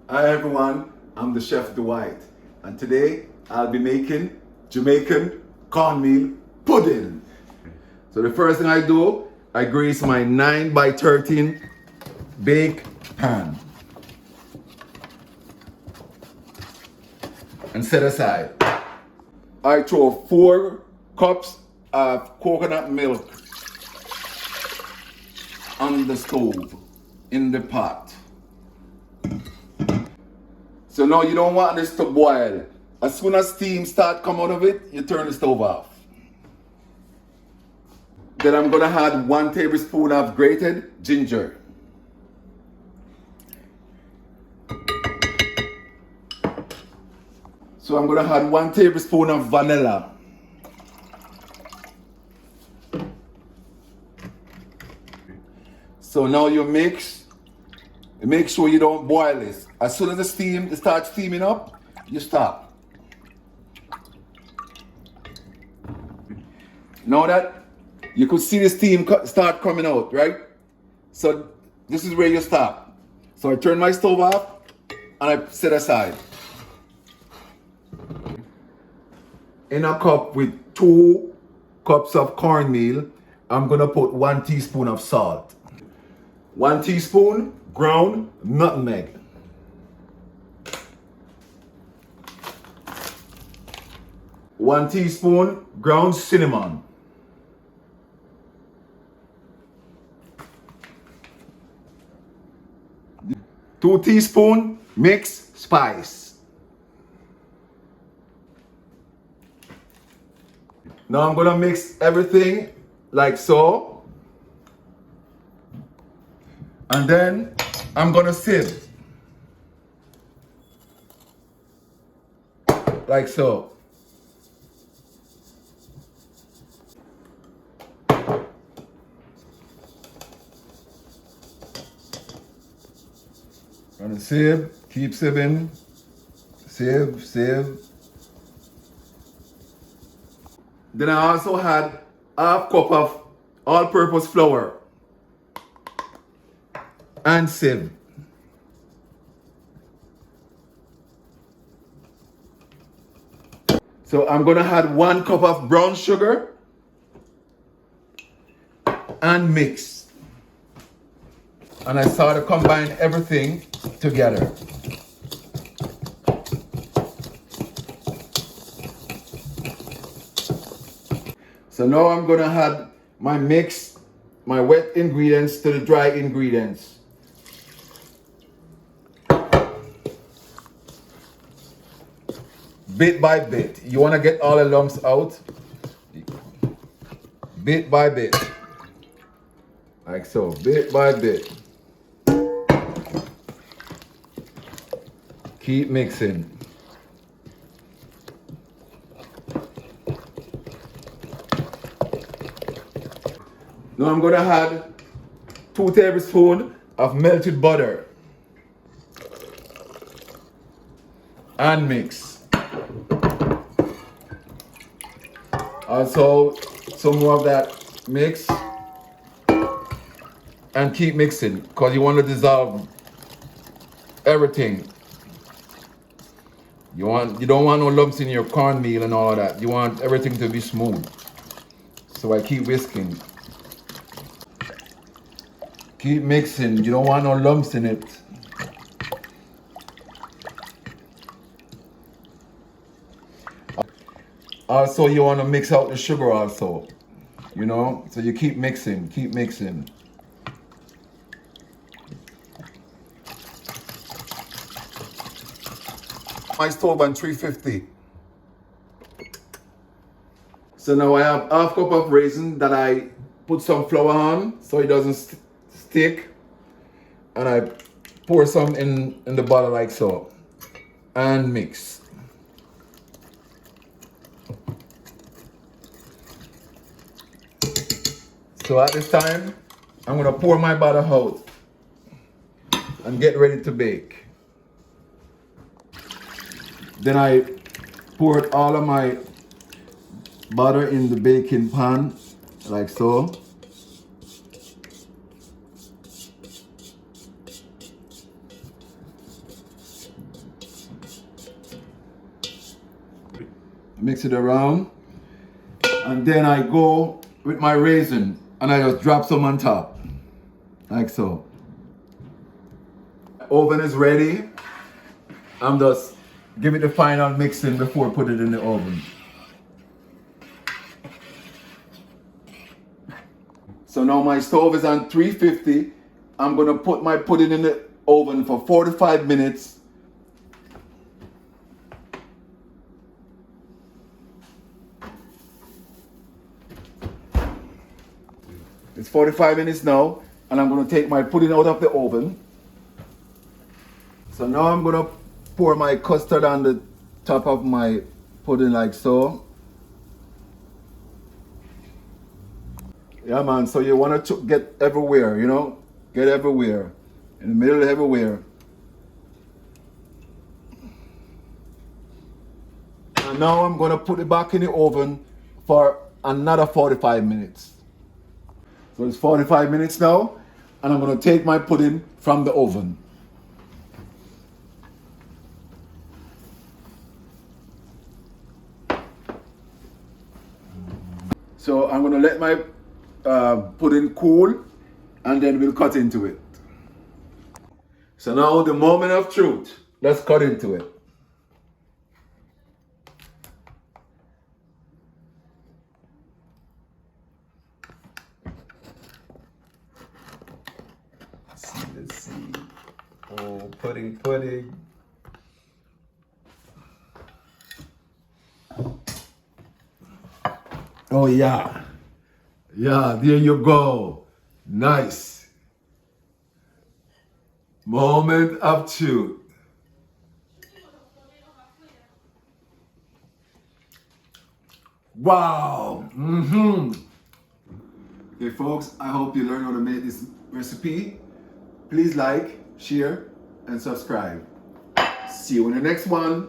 Hi everyone, I'm the chef Dwight, and today I'll be making Jamaican Cornmeal Pudding. So the first thing I do, I grease my 9x13 bake pan and set aside. I throw 4 cups of coconut milk on the stove in the pot. So now you don't want this to boil. As soon as steam start come out of it, you turn the stove off. Then I'm gonna add 1 tablespoon of grated ginger. So I'm gonna add 1 tablespoon of vanilla. So now you mix. Make sure you don't boil this. As soon as the steam starts steaming up, you stop. Now that you could see the steam start coming out, right? So this is where you stop. So I turn my stove off and I set aside. In a cup with 2 cups of cornmeal, I'm gonna put 1 teaspoon of salt. 1 teaspoon ground nutmeg. 1 teaspoon ground cinnamon. 2 teaspoon mixed spice. Now I'm gonna mix everything like so. And then I'm gonna sieve. Like so. Gonna sieve, keep sieving. Sieve. Then I also had ½ cup of all-purpose flour and sieve. So I'm gonna add 1 cup of brown sugar and mix. And I start to combine everything together. So now I'm gonna add my mix, my wet ingredients to the dry ingredients. Bit by bit. You want to get all the lumps out. Bit by bit. Like so, bit by bit. Keep mixing. Now I'm going to add 2 tablespoons of melted butter. And mix. Also, some more of that mix and keep mixing because you want to dissolve everything. You don't want no lumps in your cornmeal and all of that. You want everything to be smooth. So I keep whisking. Keep mixing. You don't want no lumps in it. Also, you want to mix out the sugar also, you know? So you keep mixing. My stove on 350. So now I have ½ cup of raisin that I put some flour on so it doesn't stick. And I pour some in the bottle like so. And mix. So at this time, I'm gonna pour my batter out and get ready to bake. Then I poured all of my butter in the baking pan, like so. Mix it around. And then I go with my raisin and I just drop some on top. Like so. Oven is ready. I'm just give it the final mixing before put it in the oven. So now my stove is on 350. I'm gonna put my pudding in the oven for 45 minutes. It's 45 minutes now, and I'm gonna take my pudding out of the oven. So now I'm gonna pour my custard on the top of my pudding like so. Yeah, man, so you want to get everywhere, you know? Get everywhere. In the middle, everywhere. And now I'm going to put it back in the oven for another 45 minutes. So it's 45 minutes now, and I'm going to take my pudding from the oven. So I'm going to let my pudding cool, and then we'll cut into it. So now the moment of truth. Let's cut into it. Let's see. Oh, pudding. Oh yeah. Yeah, there you go. Nice. Moment of truth. Wow. Okay, folks, I hope you learned how to make this recipe. Please like, share, and subscribe. See you in the next one.